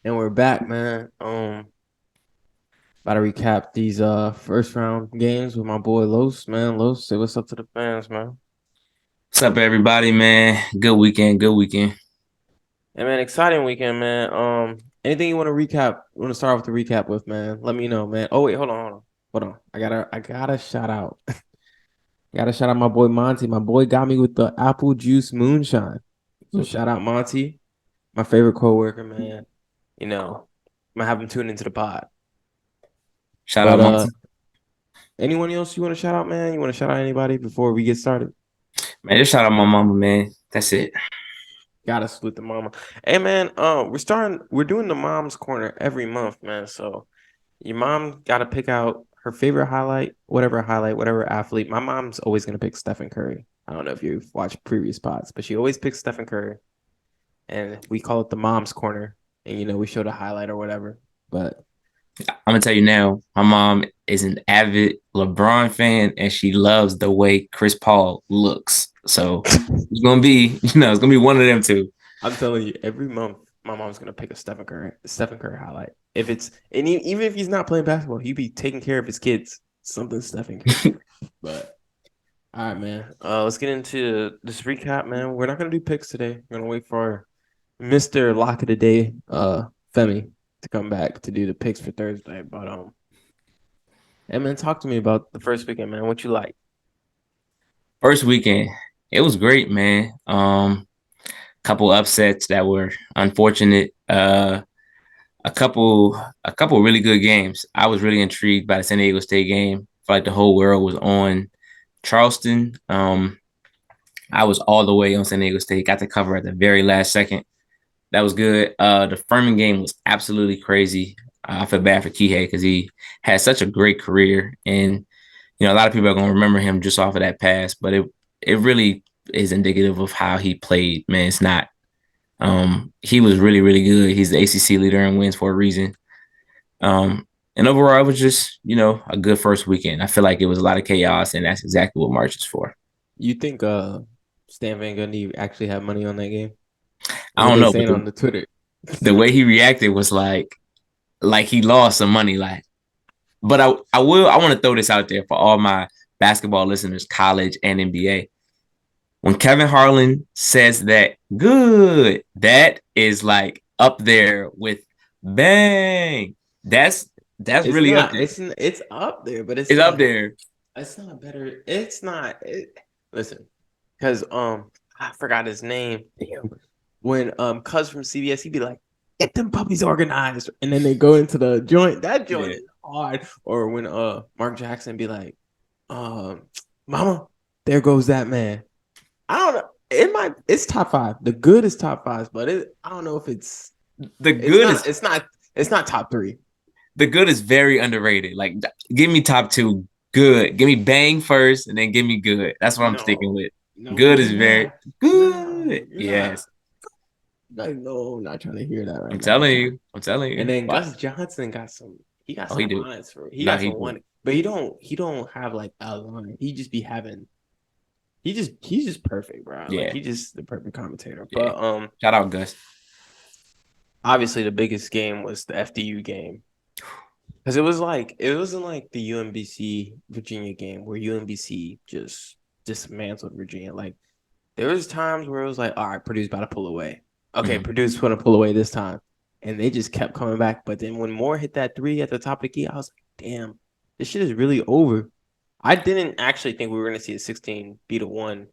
And we're back, man. About to recap these first round games with my boy Los, man. Los, say what's up to the fans, man. What's up, everybody, man? Good weekend. Good weekend. Hey man, exciting weekend, man. Anything you want to recap? Want to start with the recap with, man? Let me know, man. Oh wait, hold on. I gotta shout out. Gotta shout out my boy Monty. My boy got me with the apple juice moonshine. So shout out Monty, my favorite coworker, man. I'm gonna have him tune into the pod. Shout out, But Monty. anyone else you want to shout out, man? You want to shout out anybody before we get started? Man, just shout out my mama, man. That's it. Gotta split the mama. Hey man, we're doing the mom's corner every month, man. So your mom gotta pick out her favorite highlight, whatever athlete. My mom's always gonna pick Stephen Curry. I don't know if you've watched previous pods, but she always picks Stephen Curry. And we call it the mom's corner. And we show the highlight or whatever. But I'm gonna tell you now, my mom is an avid LeBron fan, and she loves the way Chris Paul looks. So it's gonna be one of them two. I'm telling you, every month my mom's gonna pick a Stephen Curry highlight. If it's and even if he's not playing basketball, he'd be taking care of his kids. Something Stephen Curry. But all right, man. Let's get into this recap, man. We're not gonna do picks today. We're gonna wait for Mr. Lock of the Day, Femi, to come back to do the picks for Thursday. But hey man, talk to me about the first weekend, man. What you like? First weekend, it was great, man. Couple upsets that were unfortunate. A couple really good games. I was really intrigued by the San Diego State game. Felt like the whole world was on Charleston. I was all the way on San Diego State. Got to cover at the very last second. That was good. The Furman game was absolutely crazy. I feel bad for Kihei because he had such a great career, and a lot of people are going to remember him just off of that pass. But it really is indicative of how he played. Man, it's not. He was really really good. He's the ACC leader in wins for a reason. And overall, it was just a good first weekend. I feel like it was a lot of chaos, and that's exactly what March is for. You think Stan Van Gundy actually had money on that game? I What don't they know, but saying the, on the Twitter? the way he reacted was like he lost some money. But I want to throw this out there for all my basketball listeners, college and NBA. When Kevin Harlan says that good, that is like up there with bang. That's It's really up not. there. It's up there, but it's It's up not. there. It's not better. It's not. Listen, because I forgot his name. Damn. When Cuz from CBS, he'd be like, "Get them puppies organized," and then they go into the joint. That joint Yeah. is hard. Or when Mark Jackson be like, "Mama, there goes that man." I don't know. It's top five. The good is top five, but I don't know if it's. The It's good not. is It's not. It's not top three. the good is very underrated. Like give me top two good. Give me bang first and then give me good. That's what I'm sticking No, with. no, Good you're is very not. No, good. you're not. Yes. Like, no, I'm not trying to hear that I'm right now. telling you. I'm telling And you. then What? Gus Johnson got some. He got Oh, he some do. lines for. He No, got he some do. one, but he don't. He don't have like a line. He just be having. He's just perfect, bro. Like Yeah. he just the perfect commentator. Yeah. But Shout out Gus. obviously the biggest game was the FDU game because it wasn't like the UMBC Virginia game where UMBC just dismantled Virginia. Like there was times where it was like, all right, Purdue's about to pull away. Okay, Mhm. Purdue's going to pull away this time. And they just kept coming back. But then when Moore hit that three at the top of the key, I was like, damn, this shit is really over. I didn't actually think we were going to see a 16 beat a one.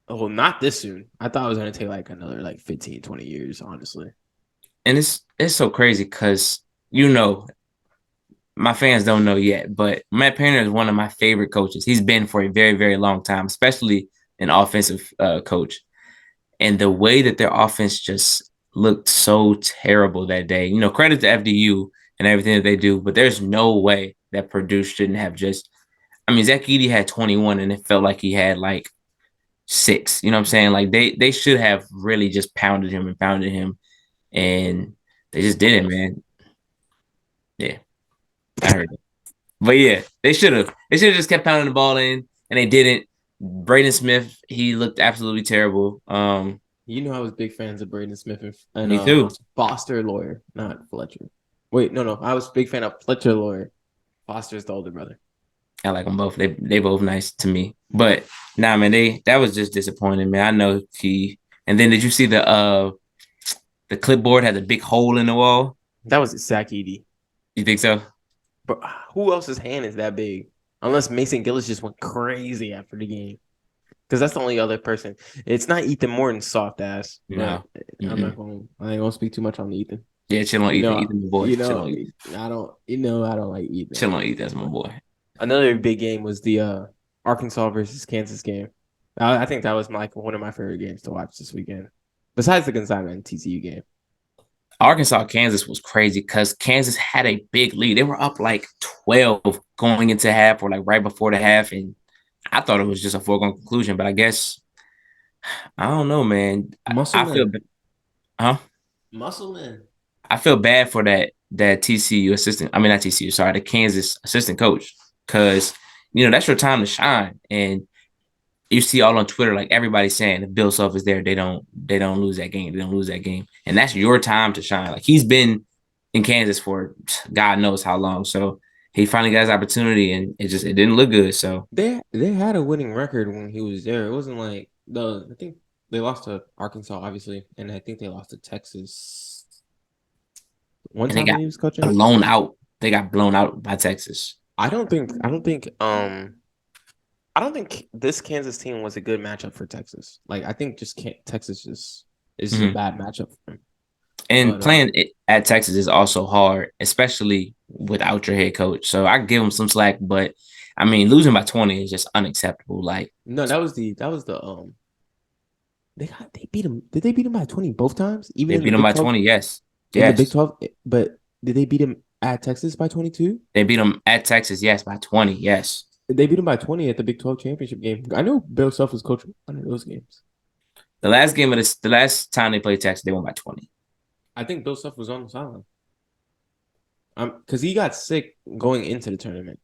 Oh, not this soon. I thought it was going to take like another like 15, 20 years, honestly. And it's so crazy because my fans don't know yet, but Matt Painter is one of my favorite coaches. He's been for a very, very long time, especially an offensive coach. And the way that their offense just looked so terrible that day. Credit to FDU and everything that they do, but there's no way that Purdue shouldn't have just. I mean, Zach Edey had 21, and it felt like he had like six. You know what I'm saying? Like they should have really just pounded him, and they just didn't, Pause. man. Yeah, I heard it. But yeah, they should have. They should have just kept pounding the ball in, and they didn't. Braden Smith, he looked absolutely terrible. I was big fans of Braden Smith and Me too. Foster Lawyer, not Fletcher. Wait, no, I was a big fan of Fletcher Lawyer. Foster's the older brother. I like them both. They both nice to me. But nah, man, that was just disappointing, man. I know he. And then did you see the clipboard had a big hole in the wall? That was Zach Edey. You think so? But who else's hand is that big? Unless Mason Gillis just went crazy after the game. Because that's the only other person. It's not Ethan Morton's soft ass. No. I ain't gonna speak too much on Ethan. Yeah, chill on Ethan. Ethan, my boy. Chill on Ethan. I don't like Ethan. Chill on Ethan. That's my boy. Another big game was the Arkansas versus Kansas game. I think that was one of my favorite games to watch this weekend. Besides the Gonzaga and TCU game. Arkansas, Kansas was crazy because Kansas had a big lead. They were up like 12 going into half or like right before the half. And I thought it was just a foregone conclusion, but I guess I don't know, man. I feel, huh? Muscleman. I feel bad for that TCU assistant. I mean, not TCU. Sorry, the Kansas assistant coach, because that's your time to shine. And you see all on Twitter, like everybody saying if Bill Self is there, they don't lose that game. They don't lose that game, and that's your time to shine. Like he's been in Kansas for God knows how long. So he finally got his opportunity, and it didn't look good. So they had a winning record when he was there. It wasn't like I think they lost to Arkansas, obviously, and I think they lost to Texas one time when he was coaching. Blown out. They got blown out by Texas. I don't think this Kansas team was a good matchup for Texas. Like I think Texas is a bad matchup for him. And playing at Texas is also hard, especially without your head coach. So I give them some slack, but I mean, losing by 20 is just unacceptable. Like no, that was the they beat him. Did they beat him by 20 both times? Even they beat him by 20, yes. In the Big 12, but did they beat him at Texas by 22? They beat him at Texas, yes, by 20, yes. They beat him by 20 at the Big 12 championship game. I know Bill Self was coaching one of those games. The last time they played Texas, they won by 20. I think Bill Self was on the sideline. Because he got sick going into the tournament.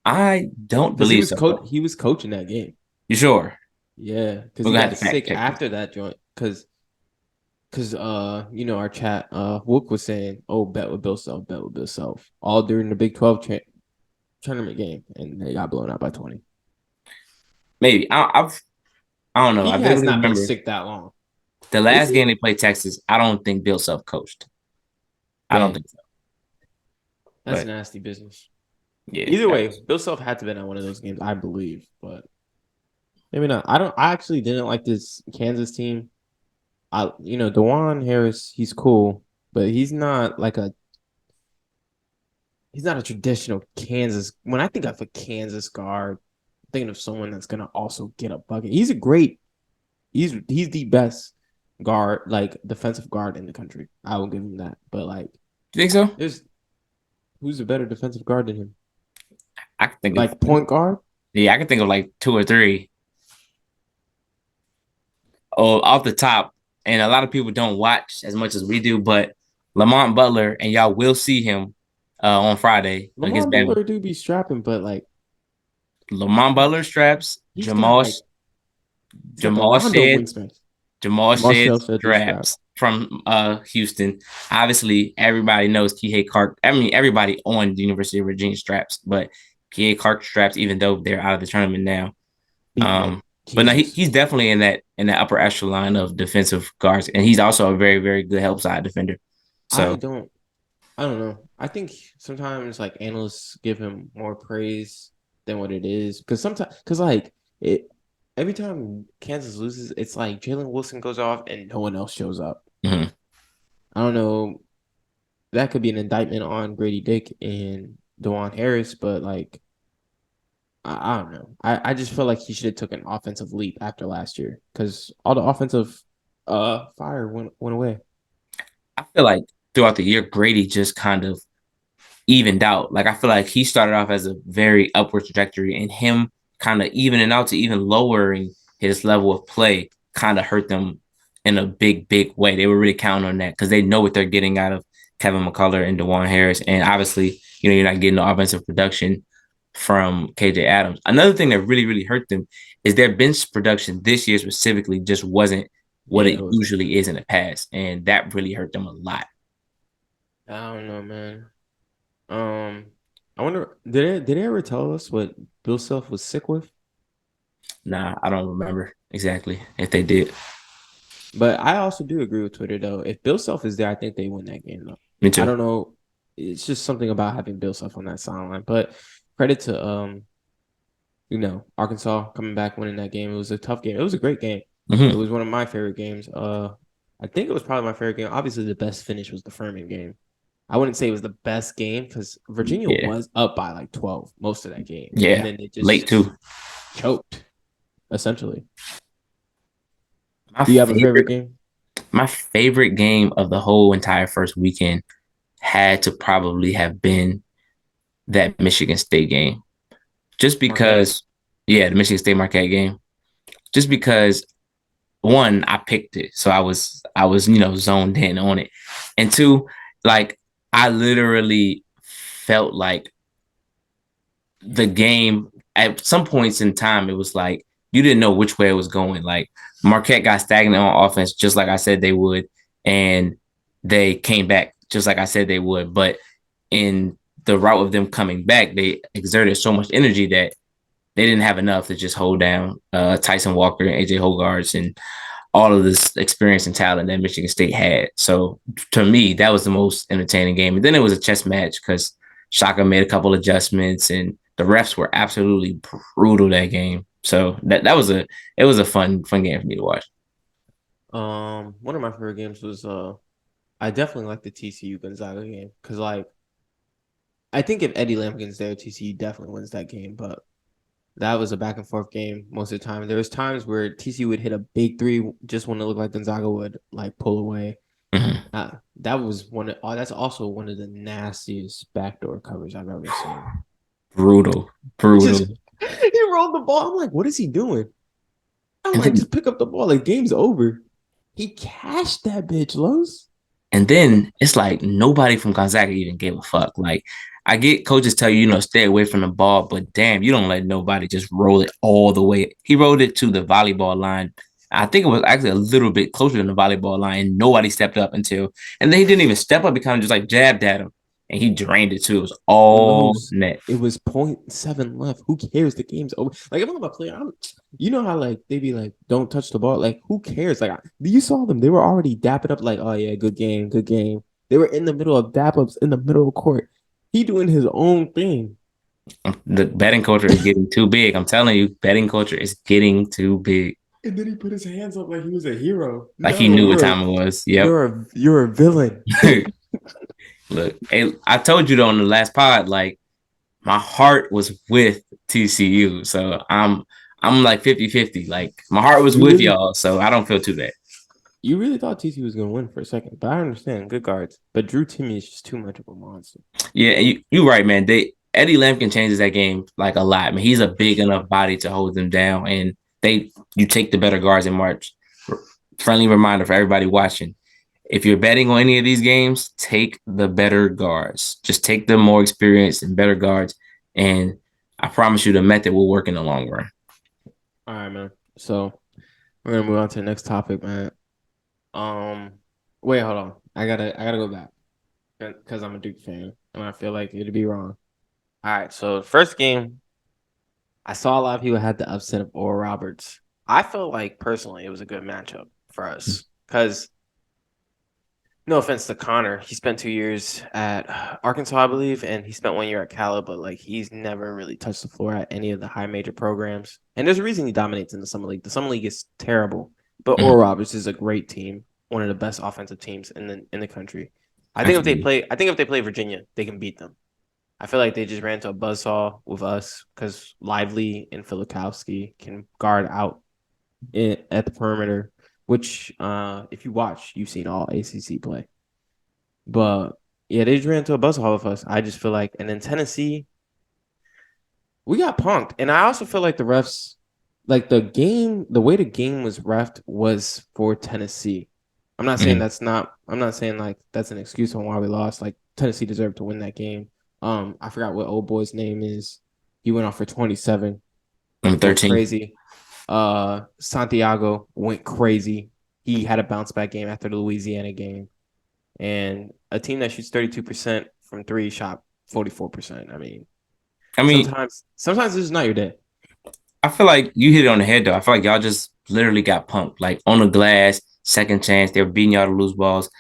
I don't believe so. He was coaching that game. You sure? Yeah, because he got sick after that joint. Because our chat, Wook was saying, "Oh, bet with Bill Self," all during the Big 12 tournament game, and they got blown out by 20. Maybe I don't know. He has not been sick that long. The last game they played Texas, I don't think Bill Self coached. I don't think so. That's nasty business. Yeah. Either way, Bill Self had to been at one of those games, I believe, but maybe not. I actually didn't like this Kansas team. DeJuan Harris, he's cool, but he's not a traditional Kansas. When I think of a Kansas guard, I'm thinking of someone that's gonna also get a bucket. He's the best guard, like defensive guard in the country. I will give him that. But like, you think so? Who's a better defensive guard than him? I can think like point guard. Yeah, I can think of like 2 or 3. Oh, off the top, and a lot of people don't watch as much as we do, but Lamont Butler, and y'all will see him on Friday against Bama. Butler do be strapping, but like Lamont Butler straps, Jamal Shead straps from Houston. Obviously, everybody knows Kihei Clark. I mean, everybody on the University of Virginia straps, but Kihei Clark straps, even though they're out of the tournament now. But no, he's definitely in that upper echelon of defensive guards, and he's also a very, very good help side defender. So I don't know. I think sometimes like analysts give him more praise than what it is, because every time Kansas loses, it's like Jalen Wilson goes off and no one else shows up. Mm-hmm. I don't know. That could be an indictment on Grady Dick and DeJuan Harris, but like, I don't know. I just feel like he should have took an offensive leap after last year, because all the offensive fire went away. I feel like throughout the year, Grady just kind of evened out. Like I feel like he started off as a very upward trajectory, and him kind of evening out to even lowering his level of play kind of hurt them in a big, big way. They were really counting on that because they know what they're getting out of Kevin McCullough and DeJuan Harris. And obviously, you're not getting the offensive production from KJ Adams. Another thing that really, really hurt them is their bench production this year specifically just wasn't what Yeah, it it was. usually is in the past, and that really hurt them a lot. I don't know, man. Um, I wonder did they ever tell us what Bill Self was sick with? Nah, I don't remember exactly if they did. But I also do agree with Twitter though. If Bill Self is there, I think they win that game though. Me I too. don't know. It's just something about having Bill Self on that sideline. But credit to Arkansas coming back winning that game. It was a tough game. It was a great game. It Hmm. was one of my favorite games. I think it was probably my favorite game. Obviously, the best finish was the Furman game. I wouldn't say it was the best game because Virginia Yeah, was up by like 12 most of that game, and yeah, then they late just too. choked essentially. My Do you have a favorite favorite, game? my favorite game of the whole entire first weekend had to probably have been that Michigan State game. Just Marquette. because, yeah, the Michigan State Marquette game. Just because one, I picked it, so I was zoned in on it, and two, like I literally felt like the game at some points in time it was like you didn't know which way it was going. Like Marquette got stagnant on offense, just like I said they would, and they came back just like I said they would. But in the route of them coming back, they exerted so much energy that they didn't have enough to just hold down Tyson Walker and AJ Hogarth and all of this experience and talent that Michigan State had. So to me, that was the most entertaining game. And then it was a chess match because Shaka made a couple adjustments and the refs were absolutely brutal that game. So that was a fun game for me to watch. One of my favorite games was I definitely like the TCU Gonzaga game because I think if Eddie Lampkin's there, TCU definitely wins that game. But that was a back and forth game most of the time. There was times where TCU would hit a big three just when it looked like Gonzaga would like pull away. Mm-hmm. That was one of that's also one of the nastiest backdoor covers I've ever seen. Brutal, He brutal. just he rolled the ball. I'm like, what is he doing? I'm And like, then just pick up the ball. Like game's over. He cashed that bitch, Los. And then it's like nobody from Gonzaga even gave a fuck. Like I get coaches tell you, stay away from the ball, but damn, you don't let nobody just roll it all the way. He rolled it to the volleyball line. I think it was actually a little bit closer than the volleyball line. And nobody stepped up and then he didn't even step up. He kind of just like jabbed at him, and he drained it too. It was all Los. net. It was .7 left. Who cares? The game's over. Like if I'm a player, you know how like they be like, don't touch the ball. Like who cares? Like you saw them. They were already dapping up. Like oh yeah, good game, good game. They were in the middle of dap ups in the middle of court. He doing his own thing. The betting culture is getting too big. I'm telling you, betting culture is getting too big. And then he put his hands up like he was a hero. Like he No, knew what time it was. Yep. you're a villain. Look, hey, I told you though on the last pod, like my heart was with TCU. So I'm like 50-50. Like my heart was You with really y'all, so I don't feel too bad. you really thought TC was gonna win for a second, but I understand good guards. But Drew Timmy is just too much of a monster. Yeah, and you right, man. Eddie Lampkin changes that game like a lot. I mean, he's a big enough body to hold them down, and you take the better guards in March. Friendly reminder for everybody watching: if you're betting on any of these games, take the better guards. Just take the more experienced and better guards, and I promise you, the method will work in the long run. All right, man. So we're gonna move on to the next topic, man. Um, wait, hold on. I gotta go back because I'm a Duke fan, and I feel like it'd be wrong. All right, so first game, I saw a lot of people had the upset of Oral Roberts. I felt like personally it was a good matchup for us because no offense to Connor, he spent 2 years at Arkansas, I believe, and he spent 1 year at Cal, but like he's never really touched the floor at any of the high major programs. And there's a reason he dominates in the summer league. The summer league is terrible, but Mhm. Oral Roberts is a great team, one of the best offensive teams in the country. Absolutely. I think if they play Virginia, they can beat them. I feel like they just ran into a buzzsaw with us because Lively and Filikowski can guard out at the perimeter, which if you watch, you've seen all ACC play. But yeah, they just ran into a buzzsaw with us. I just feel like, and then Tennessee, we got punked. And I also feel like the refs, like the way the game was refed was for Tennessee. Mhm. I'm not saying like that's an excuse on why we lost. Like Tennessee deserved to win that game. I forgot what old boy's name is. He went off for 27, Number went 13. crazy. Santiago went crazy. he had a bounce back game after the Louisiana game, and a team that shoots 32% from three shot 44%. I mean, I mean, sometimes this is not your day. I feel like you hit it on the head though. I feel like y'all just literally got punked, like on the glass, second chance. They were beating y'all to lose balls.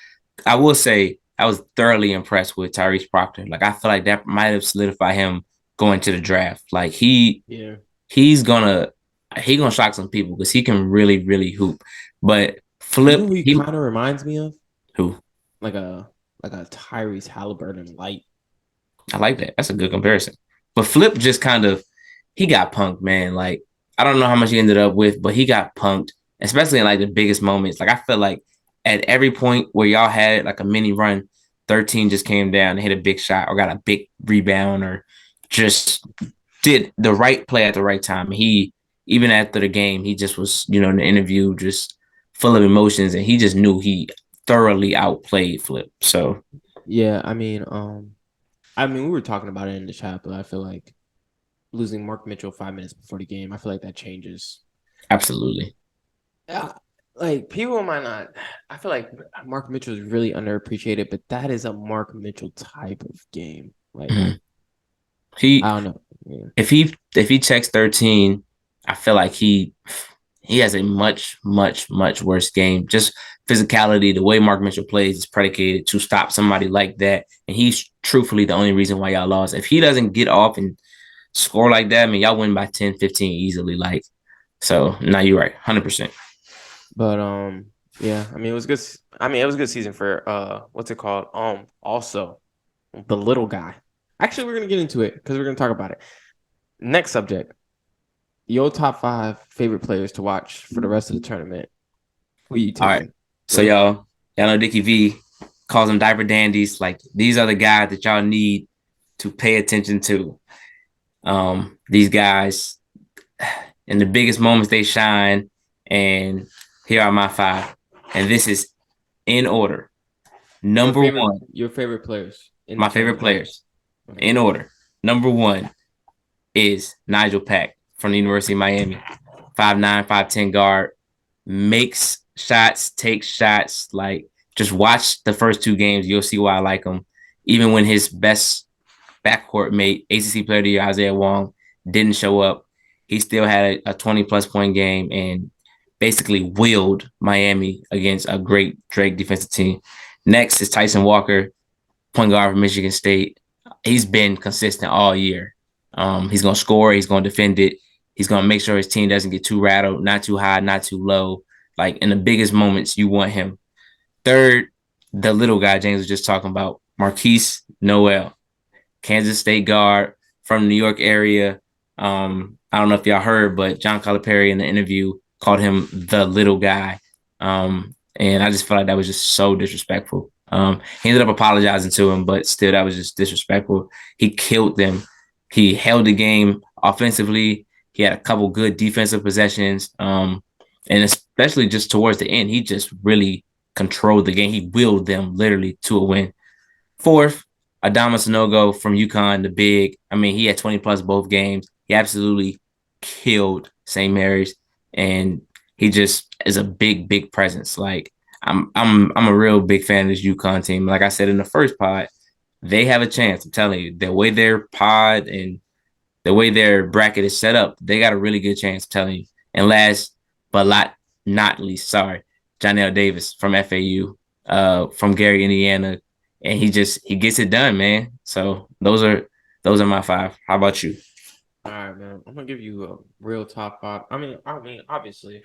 I will say I was thoroughly impressed with Tyrese Proctor. Like I feel like that might have solidified him going to the draft. Like Yeah, he's gonna shock some people because he can really really hoop. But you know Flip, who he he kind of reminds me of? who Like a Tyrese Halliburton light. I like that. That's a good comparison. But Flip just kind of he got punked, man. Like I don't know how much he ended up with, but he got punked, especially in like the biggest moments. Like I felt like at every point where y'all had like a mini run, 13 just came down and hit a big shot or got a big rebound or just did the right play at the right time. He even after the game, he just was, in the interview just full of emotions and he just knew he thoroughly outplayed Flip. So Yeah, I mean, we were talking about it in the chat, but I feel like losing Mark Mitchell 5 minutes before the game, I feel like that changes. absolutely. Yeah, like people might not. I feel like Mark Mitchell is really underappreciated, but that is a Mark Mitchell type of game. Like Mhm. He I don't know. Yeah. if he checks 13, I feel like he has a much, much, much worse game. Just physicality, the way Mark Mitchell plays is predicated to stop somebody like that. And he's truthfully the only reason why y'all lost. If he doesn't get off and score like that, I mean, y'all win by 10, 15 easily. Like, so now you're right, 100%. But yeah. I mean, it was good. I mean, it was a good season for what's it called? Also the little guy. Actually, we're gonna get into it because we're gonna talk about it. Next subject. Your top five favorite players to watch for the rest of the tournament. Who are you All right. taking? So y'all know Dickie V calls them diaper dandies. Like these are the guys that y'all need to pay attention to. These guys in the biggest moments they shine. And here are my five. And this is in order. Number one, Your favorite players in my terms favorite of like players in order. Number one is Nigel Pack from the University of Miami. 5'9", 5'10" guard, makes shots, takes shots. Like just watch the first two games, you'll see why I like him. Even when his best backcourt mate, ACC Player of the Year Isaiah Wong, didn't show up, he still had a 20-plus point game and basically willed Miami against a great Drake defensive team. Next is Tyson Walker, point guard from Michigan State. He's been consistent all year. He's gonna score. He's gonna defend it. He's gonna make sure his team doesn't get too rattled, not too high, not too low. Like in the biggest moments, you want him. Third, the little guy James was just talking about, Marquise Noel, Kansas State guard from the New York area. I don't know if y'all heard, but John Calipari in the interview called him the little guy. And I just felt like that was just so disrespectful. He ended up apologizing to him, but still, that was just disrespectful. He killed them. He held the game offensively. He had a couple good defensive possessions. And especially just towards the end, he just really controlled the game. He willed them literally to a win. Fourth, Adama Sanogo from UConn, the big. I mean, he had 20 plus both games. He absolutely killed St. Mary's, and he just is a big, big presence. Like I'm a real big fan of this UConn team. Like I said in the first pod, they have a chance. I'm telling you, the way their pod and the way their bracket is set up, they got a really good chance. I'm telling you. And last but not least, sorry, Jonell Davis from FAU, from Gary, Indiana, and he gets it done, man. So those are my five. How about you? All right, man. I'm gonna give you a real top five. I mean, obviously,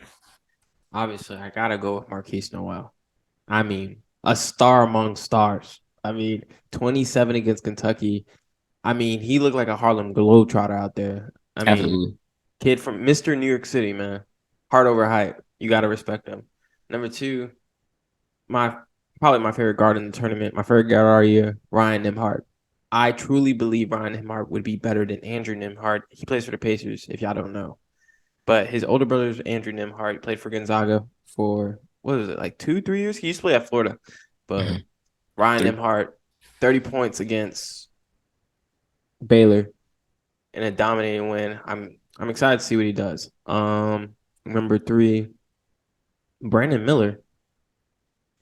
I gotta go with Marquise Noel. I mean, a star among stars. I mean, 27 against Kentucky. I mean, he looked like a Harlem Globetrotter out there. I mean, Absolutely. kid from Mr. New York City, man. Heart over hype. You gotta respect him. Number two, my probably my favorite guard in the tournament. My favorite guard all year, Ryan Nembhard. I truly believe Ryan Nembhard would be better than Andrew Nembhard. He plays for the Pacers, if y'all don't know. But his older brother is Andrew Nembhard. He played for Gonzaga for what was it, like 2, 3 years? He used to play at Florida. But Mhm. Ryan Three. Nembhard, 30 points against Baylor in a dominating win. I'm excited to see what he does. Number three, Brandon Miller.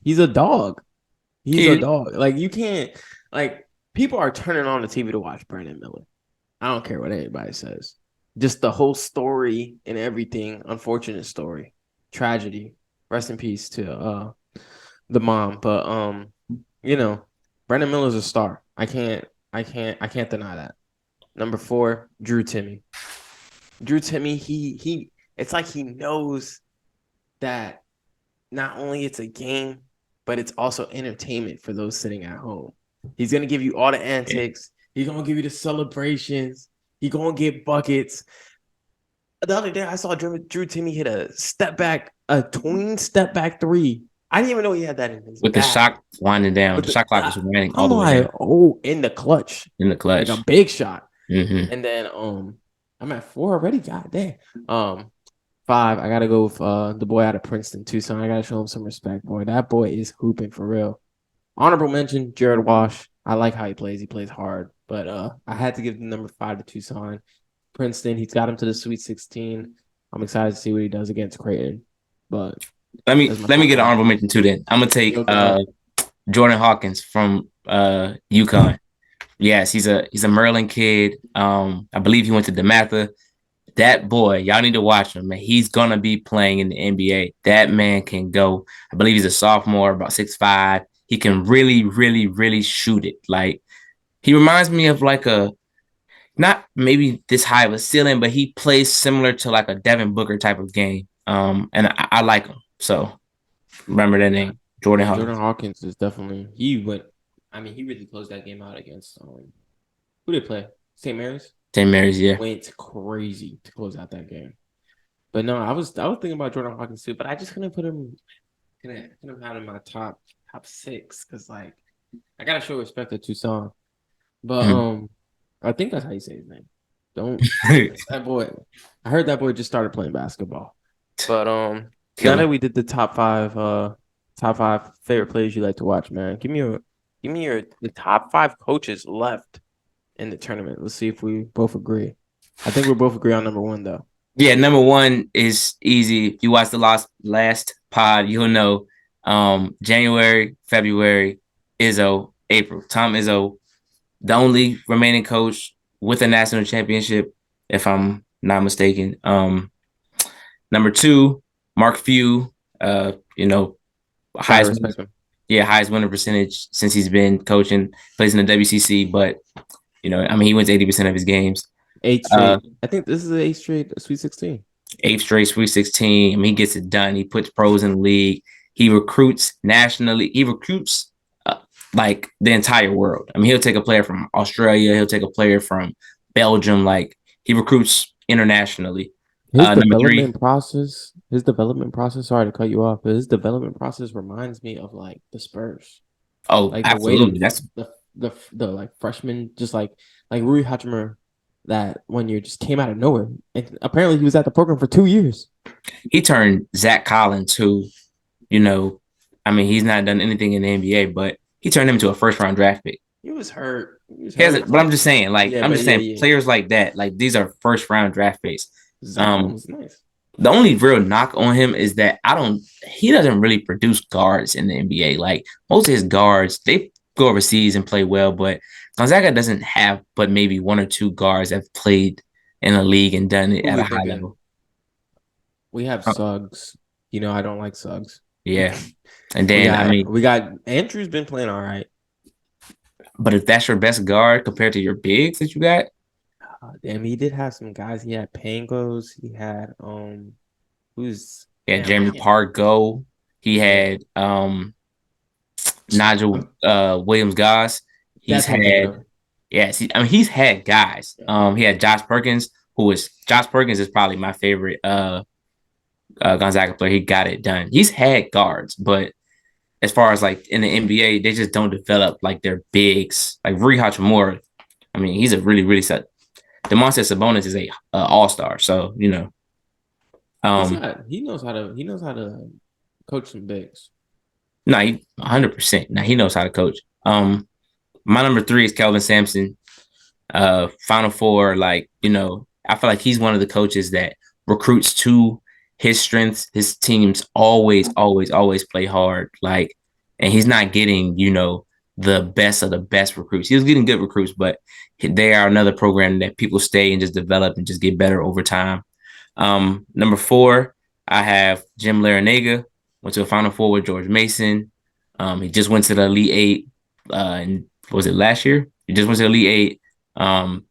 He's a dog. He's a Yeah. dog. Like you can't like people are turning on the TV to watch Brandon Miller. I don't care what anybody says. Just the whole story and everything, unfortunate story, tragedy. Rest in peace to the mom. But you know, Brandon Miller's a star. I can't deny that. Number 4, Drew Timmy. Drew Timmy, he it's like he knows that not only it's a game, but it's also entertainment for those sitting at home. He's gonna give you all the antics. He's gonna give you the celebrations. He's gonna get buckets. The other day, I saw Drew Timmy hit a tween step back three. I didn't even know he had that in his With the bag. shot winding down. But The shot clock was running all I'm the way like, down oh, in the clutch, in the like a clutch. big shot. Mm-hmm. And then I'm at 4 already. God damn. 5, I gotta go with the boy out of Princeton, Tucson. I gotta show him some respect, boy. That boy is hooping for real. Honorable mention, Jared Wash. I like how he plays. He plays hard. But I had to give the number 5 to Tucson. Princeton, he's got him to the Sweet 16. I'm excited to see what he does against Creighton. But Let me that's my let me top get an 5. honorable mention too. Then I'm gonna take Yo, go ahead. Jordan Hawkins from UConn. Yes, he's a Maryland kid. I believe he went to DeMatha. That boy, y'all need to watch him, man. He's gonna be playing in the NBA. That man can go. I believe he's a sophomore, about 6'5". He can really, really, really shoot it. Like he reminds me of like a not maybe this high of a ceiling, but he plays similar to like a Devin Booker type of game. And I like him. So remember that Yeah. name, Jordan Jordan Hawkins. Hawkins is definitely he really closed that game out against who did they play? St. Mary's? St. Mary's, yeah. Went crazy to close out that game. But no, I was thinking about Jordan Hawkins too, but I just couldn't put him couldn't have him in my top 6 because like I gotta show respect to Tucson. But I think that's how you say his name. Don't that boy. I heard that boy just started playing basketball. But now that we did the top 5 favorite players you like to watch, man. Give me the top 5 coaches left in the tournament. Let's see if we both agree. I think we both agree on number 1 though. Yeah, number 1 is easy. If you watch the last pod, you'll know. January, February, Izzo, April. Tom Izzo, the only remaining coach with a national championship, if I'm not mistaken. Number 2, Mark Few. Highest highest winning percentage since he's been coaching, plays in the WCC, but he wins 80% of his games. 8 straight. I think this is the 8 straight Sweet 16. 8 straight Sweet 16. I mean, he gets it done. He puts pros in the league. He recruits nationally. He recruits like the entire world. I mean, he'll take a player from Australia. He'll take a player from Belgium. Like he recruits internationally. His development process. Sorry to cut you off, but his development process reminds me of like the Spurs. Oh, like absolutely. That's the like freshman, just like Rui Hachimura, that 1 year just came out of nowhere. And apparently, he was at the program for 2 years. He turned Zach Collins, who, he's not done anything in the NBA, but he turned him into a first-round draft pick. He was hurt. But I'm just saying, players like that, like these are first-round draft picks. Was nice. The only real knock on him is that he doesn't really produce guards in the NBA. Like most of his guards, they go overseas and play well, but Gonzaga doesn't have but maybe 1 or 2 guards that have played in a league and done it at a high level. We have Suggs. I don't like Suggs. Yeah. And then we got Andrew's been playing all right. But if that's your best guard compared to your bigs that you got, damn, he did have some guys. He had Pangos. He had Jeremy Pargo. He had Nigel Williams-Goss. He's had he's had guys. He had Josh Perkins, Josh Perkins is probably my favorite Gonzaga player. He got it done. He's had guards, but as far as like in the NBA, they just don't develop like their bigs. Like Rui Hachimura, he's a really, really set. Demontis Sabonis is a all-star, so he knows how to coach some bigs. No, 100%. Now he knows how to coach. My number 3 is Kelvin Sampson. Final Four, I feel like he's one of the coaches that recruits to his strengths. His teams always, always, always play hard. Like and he's not getting, the best of the best recruits. He was getting good recruits, but they are another program that people stay and just develop and just get better over time. Number 4, I have Jim Larinaga. Went to a Final Four with George Mason. He just went to the Elite Eight. And was it last year? He just went to the Elite Eight. Um,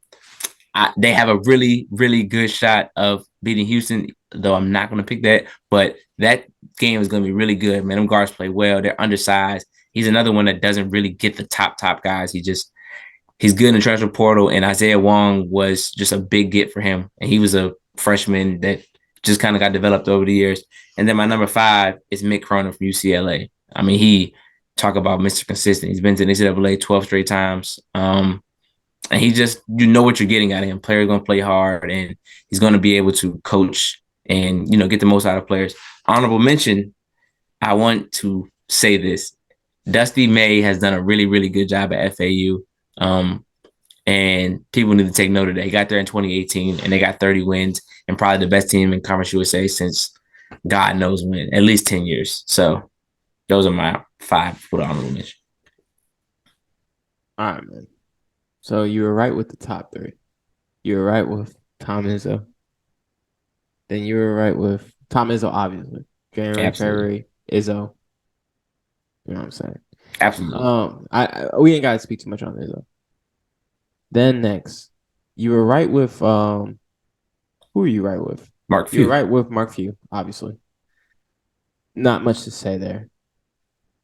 they have a really, really good shot of beating Houston, though I'm not going to pick that. But that game is going to be really good. Man, them guards play well. They're undersized. He's another one that doesn't really get the top guys. He's good in the transfer portal, and Isaiah Wong was just a big get for him. And he was a freshman that just kind of got developed over the years. And then my number 5 is Mick Cronin from UCLA. I mean, he talk about Mr. Consistent. He's been to the NCAA 12 straight times. And he just, what you're getting out of him. Player's going to play hard, and he's going to be able to coach and, get the most out of players. Honorable mention, I want to say this. Dusty May has done a really, really good job at FAU. And people need to take note of that. He got there in 2018, and they got 30 wins, and probably the best team in Conference USA since God knows when, at least 10 years. So those are my 5 for the honorable mention. All right, man. So you were right with the top 3. You were right with Tom Izzo. Then you were right with Tom Izzo, obviously. January, February, Izzo. You know what I'm saying? Absolutely. We ain't got to speak too much on Izzo. Then next, you were right with who are you right with? Mark Few. You're right with Mark Few, obviously. Not much to say there.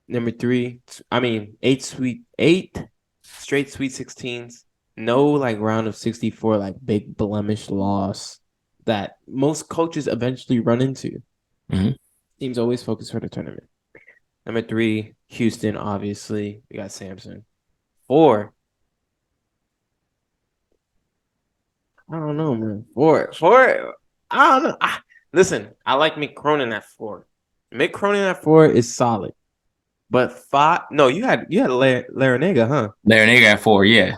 Number 3, 8 straight Sweet 16s. No round of 64 big blemish loss that most coaches eventually run into. Mm-hmm. Teams always focus for the tournament. Number 3, Houston, obviously. We got Samson. 4. I don't know, man. 4. I don't know. Listen, I like Mick Cronin at 4. Mick Cronin at 4 is solid. But 5, no, you had Larinaga, huh? Larinaga at 4, yeah.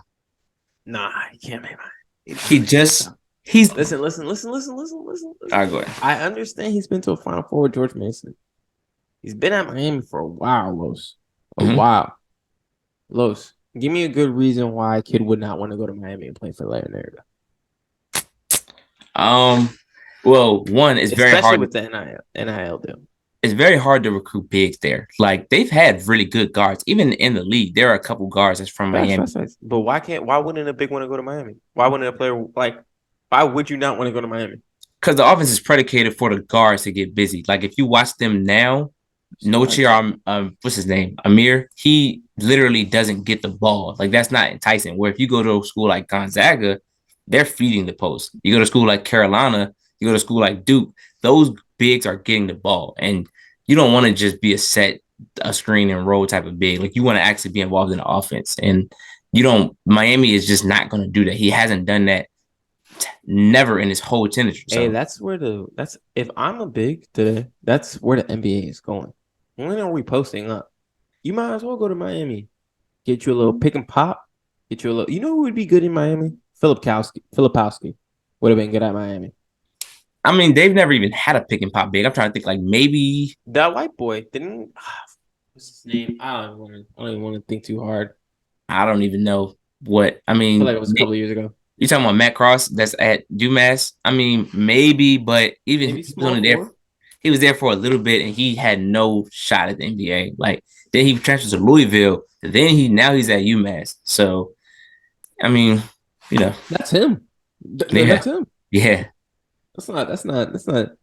Nah, you can't make mine. He's listen. All right, go ahead. I understand he's been to a Final Four with George Mason. He's been at Miami for a while, Los. While. Los, give me a good reason why a kid would not want to go to Miami and play for Larinaga. Well, one, it's very hard with the NIL deal. It's very hard to recruit bigs there. They've had really good guards. Even in the league, there are a couple guards that's from Miami. But why wouldn't a big want to go to Miami? Why wouldn't a player why would you not want to go to Miami? Because the offense is predicated for the guards to get busy. If you watch them now, what's his name? Amir, he literally doesn't get the ball. That's not enticing. Where if you go to a school like Gonzaga, they're feeding the post. You go to school like Carolina, you go to school like Duke, those bigs are getting the ball. And you don't want to just be a screen and roll type of big. You want to actually be involved in the offense. And Miami is just not going to do that. He hasn't done that never in his whole tenure. So. Hey, if I'm a big today, that's where the NBA is going. When are we posting up? You might as well go to Miami. Get you a little pick and pop. Get you a little. You know who would be good in Miami? Filipowski would have been good at Miami. I mean, they've never even had a pick and pop big. I'm trying to think maybe that white boy didn't. What's his name? I don't even want to think too hard. I don't even know what. I mean, I feel like it was a couple of years ago. You talking about Matt Cross? That's at UMass. I mean, maybe, but even he was only there. He was there for a little bit, and he had no shot at the NBA. Then he transferred to Louisville. Then he's at UMass. So, I mean, that's him. That's him. Yeah. That's not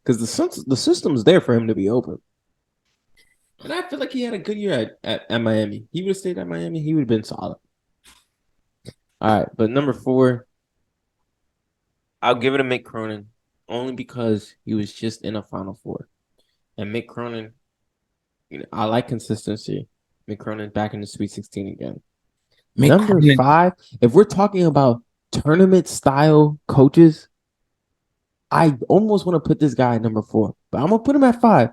because the system's there for him to be open. And I feel like he had a good year at Miami. He would have stayed at Miami, he would have been solid. All right, but number 4, I'll give it to Mick Cronin only because he was just in a Final Four. And Mick Cronin, I like consistency. Mick Cronin back in the Sweet 16 again. Number 5, if we're talking about tournament style coaches, I almost want to put this guy at number 4, but I'm going to put him at 5.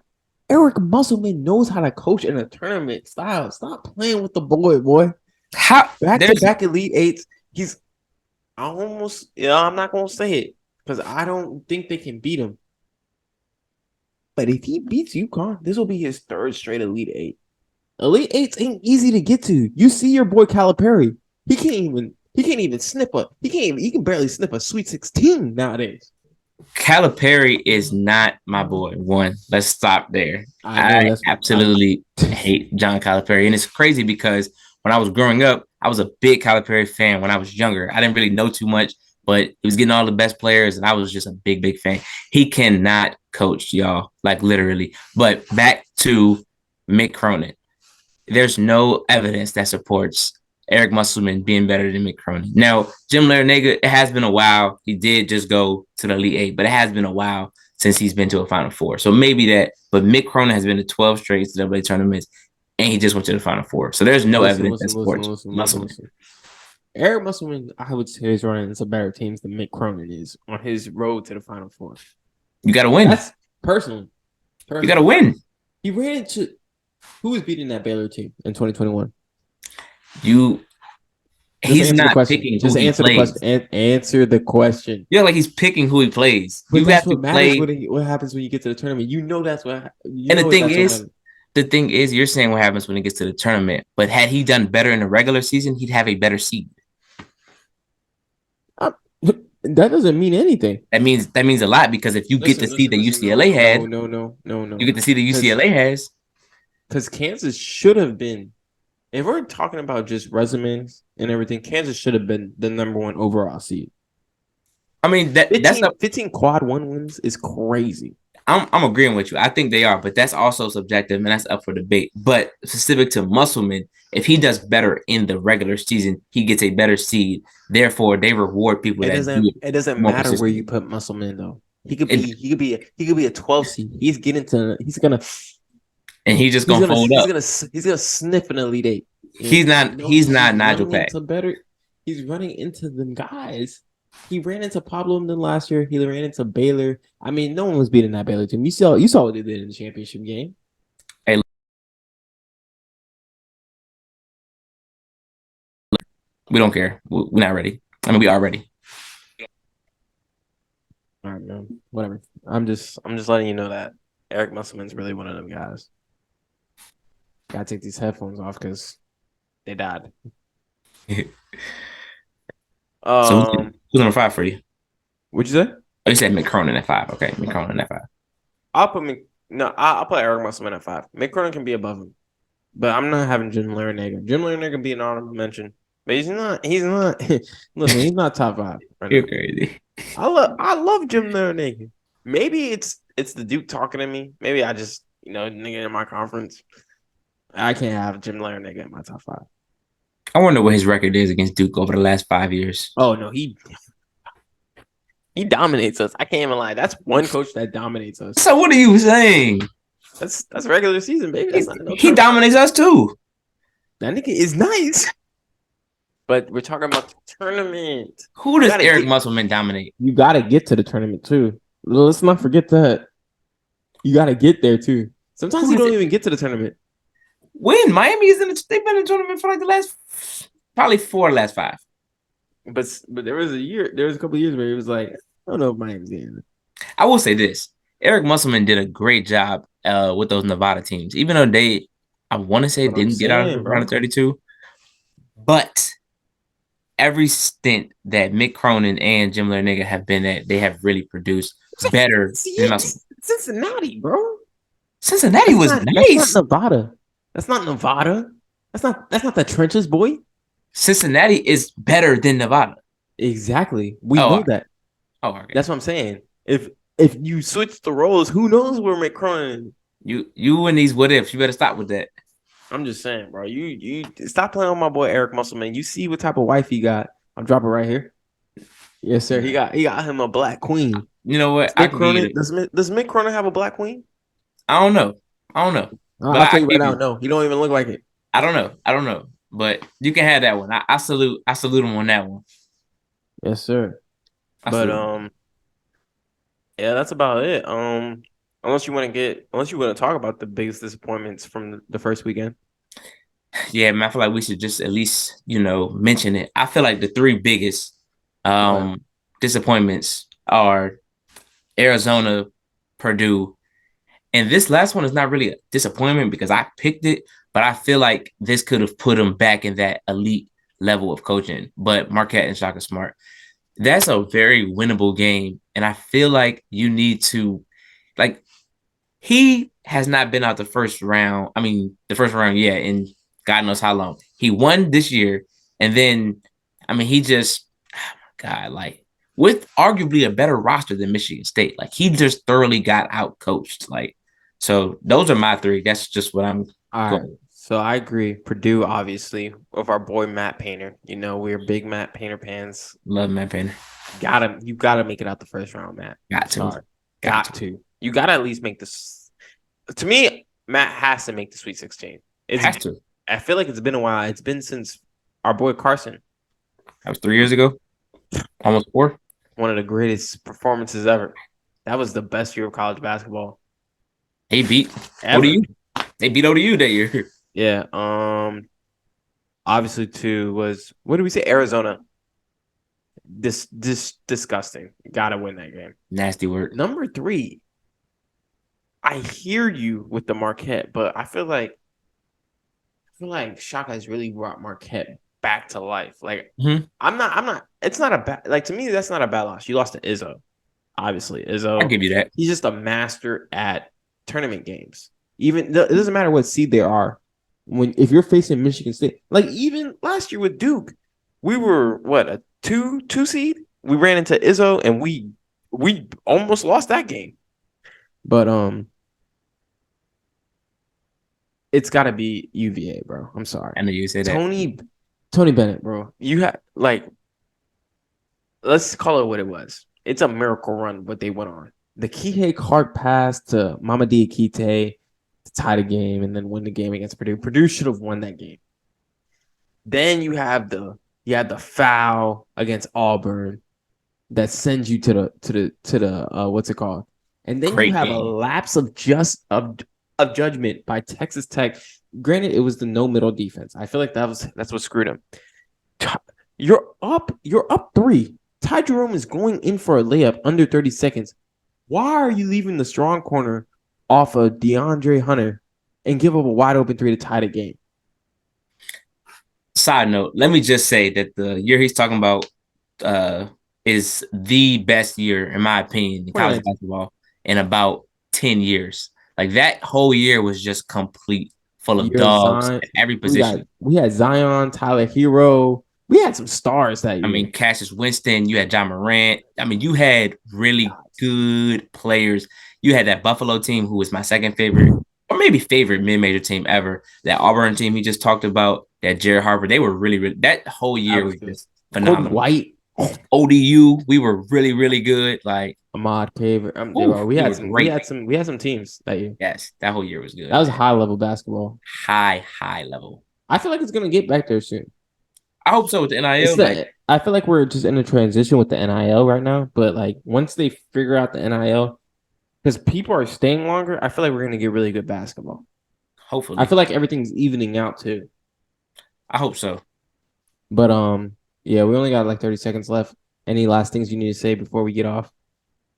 Eric Musselman knows how to coach in a tournament style. Stop playing with the boy. Back-to-back Elite Eights. I'm not going to say it because I don't think they can beat him. But if he beats UConn, this will be his 3rd straight Elite Eight. Elite Eights ain't easy to get to. You see your boy Calipari. He can't even sniff a he can barely sniff a Sweet 16 nowadays. Calipari is not my boy. One, let's stop there. I know I that's absolutely hate John Calipari, and it's crazy because when I was growing up, I was a big Calipari fan. When I was younger, I didn't really know too much, but he was getting all the best players, and I was just a big fan. He cannot coach, y'all, like literally. But back to Mick Cronin, there's no evidence that supports Eric Musselman being better than Mick Cronin. Now, Jim Larrañaga, it has been a while. He did just go to the Elite Eight, but it has been a while since he's been to a Final Four. So maybe that, but Mick Cronin has been to 12 straight NCAA tournaments, and he just went to the Final Four. So there's no evidence that supports Musselman. Eric Musselman, I would say, is running into better teams than Mick Cronin is on his road to the Final Four. You got to win. That's personally. You got to win. He ran into who was beating that Baylor team in 2021. He's not picking who he plays. Answer the question. Yeah, like he's picking who he plays. But you that's have what to play. What happens when you get to the tournament? You know that's what. And the thing is, you're saying what happens when he gets to the tournament. But had he done better in the regular season, he'd have a better seed. That doesn't mean anything. That means a lot because if you get to see the UCLA had, no, you get to see the UCLA has. Because Kansas should have been. If we're talking about just resumes and everything, Kansas should have been the number one overall seed. I mean, that's 15 quad one wins is crazy. I'm agreeing with you. I think they are, but that's also subjective and that's up for debate. But specific to Musselman, if he does better in the regular season, he gets a better seed. Therefore, they reward people. It doesn't matter where you put Musselman though. He could be a 12 seed. He's gonna and he's just gonna fold up. He's gonna sniff an Elite Eight. He's not Nigel Pack. He's running into them guys. He ran into Pablo London last year. He ran into Baylor. I mean, no one was beating that Baylor team. You saw what they did in the championship game. Hey, we don't care. We're not ready. I mean, we are ready. All right, man. Whatever. I'm just letting you know that Eric Musselman's really one of them guys. Gotta take these headphones off because they died. So who's number 5 for you? What'd you say? Oh, you said Mick Cronin at 5. Okay, Mick Cronin at 5. I'll put Eric Musselman at 5. Mick Cronin can be above him, but I'm not having Jim Larrañaga. Jim Larrañaga can be an honorable mention, but he's not. Listen, he's not top 5. Right. You're crazy. I love Jim Larrañaga. Maybe it's the Duke talking to me. Maybe I just nigga in my conference. I can't have Jim Larrañaga in my top 5. I wonder what his record is against Duke over the last 5 years. Oh no, he dominates us. I can't even lie. That's one coach that dominates us. So what are you saying? That's regular season, baby. He dominates us too. That nigga is nice. But we're talking about the tournament. Who does Eric Musselman dominate? You got to get to the tournament too. Let's not forget that. You got to get there too. Sometimes you don't even get to the tournament. When Miami is they've been in the tournament for like the last probably 4 last 5. But there was a couple of years where it was like, I don't know if Miami's getting it. I will say this. Eric Musselman did a great job with those Nevada teams, even though they, I want to say, didn't get out of round of 32. But every stint that Mick Cronin and Jim Larrañaga have been at, they have really produced better than Musselman. Cincinnati, bro. Cincinnati was nice. That's not Nevada. That's not Nevada. That's not the trenches, boy. Cincinnati is better than Nevada. Exactly. We know that. Oh, okay. That's what I'm saying. If you switch the roles, who knows where Mick Cronin? You and these what ifs, you better stop with that. I'm just saying, bro. You stop playing with my boy Eric Musselman. You see what type of wife he got. I'll drop it right here. Yes, sir. He got him a black queen. You know what? Does Mick Cronin have a black queen? I don't know. I'll tell you right now. No, he don't even look like it. I don't know. But you can have that one. I salute him on that one. Yes, sir. Yeah, that's about it. Unless you want to talk about the biggest disappointments from the first weekend. Yeah, man, I feel like we should just at least, mention it. I feel like the 3 biggest disappointments are Arizona, Purdue, And this last one is not really a disappointment because I picked it, but I feel like this could have put him back in that elite level of coaching. But Marquette and Shaka Smart, that's a very winnable game. And I feel like you need to, like, he has not been out the first round. I mean, the first round, yeah, in God knows how long. He won this year. And then, I mean, he just, oh my God, like, with arguably a better roster than Michigan State, like, he just thoroughly got out coached. Like, so those are my three. That's just what I'm All right. going. So I agree. Purdue, obviously, with our boy Matt Painter. You know, we're big Matt Painter fans. Love Matt Penn. You gotta make it out the first round, Matt. Got to. Sorry. Got Got to. to. You gotta at least make this. To me, Matt has to make the Sweet 16. It's Has to. I feel like it's been a while. It's been since our boy Carson. That was 3 years ago. Almost 4. One of the greatest performances ever. That was the best year of college basketball They beat ever. ODU. They beat ODU that year. Yeah. Obviously, two was what did we say? Arizona. This disgusting. Gotta win that game. Nasty word. Number 3. I hear you with the Marquette, but I feel like Shaka has really brought Marquette back to life. Like Mhm. I'm not. It's not a bad. Like to me, that's not a bad loss. You lost to Izzo, obviously. I Izzo, give you that. he's just a master at tournament games. Even it doesn't matter what seed they are. If you're facing Michigan State, like even last year with Duke, we were what a two seed. We ran into Izzo and we almost lost that game. But it's got to be UVA, bro. I'm sorry, I know you say that. Tony Bennett, bro. You had like let's call it what it was. It's a miracle run what they went on. The Kihei Clark pass to Mamadi Akite to tie the game and then win the game against Purdue. Purdue should have won that game. Then you had the foul against Auburn that sends you to the what's it called? And then you Great have a game. lapse of judgment by Texas Tech. Granted, it was the no middle defense. I feel like that's what screwed him. You're up 3. Ty Jerome is going in for a layup under 30 seconds. Why are you leaving the strong corner off of DeAndre Hunter and give up a wide open 3 to tie the game? Side note, let me just say that the year he's talking about uh, is the best year, in my opinion, in college 2019. basketball in about 10 years. Like that whole year was just complete, full of Year of dogs Zion. at every position. We had Zion, Tyler Hero. We had some stars that I year. mean, Cassius Winston, you had John Morant. I mean, you had really good players. You had that Buffalo team, who was my second favorite, or maybe favorite mid-major team ever. That Auburn team he just talked about, that Jared Harper, they were really, really, that whole year was just Cody phenomenal. White, ODU, we were really, really good. Like, Ahmad Caver. ooh, We we had were some. great. We had some teams that year. Yes, that whole year was That good, was man. high level basketball. High, high level. I feel like it's gonna get back there soon. I hope so with the It's NIL. Like, the. I feel like we're just in a transition with the NIL right now. But like once they figure out the NIL, because people are staying longer, I feel like we're gonna get really good basketball. I hopefully. feel like everything's evening out too. I hope so. But yeah, we only got like 30 seconds left. Any last things you need to say before we get off?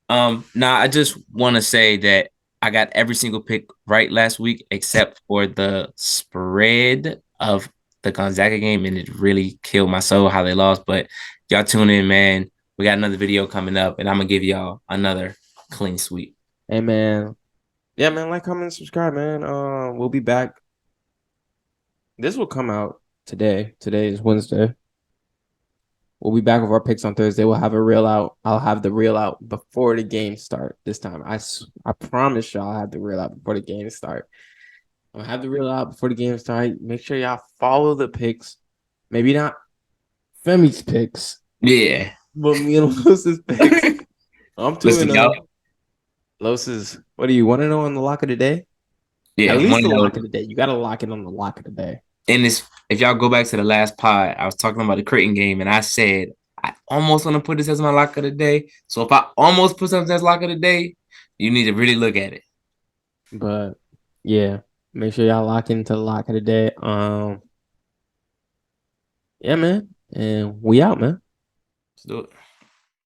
Now I just want to say that I got every single pick right last week except for the spread of the Gonzaga game, and it really killed my soul how they lost. But y'all tune in, man. We got another video coming up, and I'm gonna give y'all another clean sweep. Hey man. Yeah, man, like, comment, and subscribe, man. We'll be back. This will come out today. Today is Wednesday. We'll be back with our picks on Thursday. We'll have a reel out. I'll have the reel out before the game start this time. I promise y'all I'll have the reel out before the game start. I'll have the reel out before the game start. Make sure y'all follow the picks. Maybe not Femi's picks, Yeah. but me and Los's picks. I'm 2 Listen, and y'all. 0. Los's, what do you want to know on the lock of the day? At Yeah, least one the note. lock of the day. You got to lock it on the lock of the day. And this, if y'all go back to the last pod, I was talking about the Creighton game, and I said I almost want to put this as my lock of the day. So if I almost put something as lock of the day, you need to really look at it. But yeah, make sure y'all lock into the lock of the day. Yeah, man. And we out, man. Let's do it.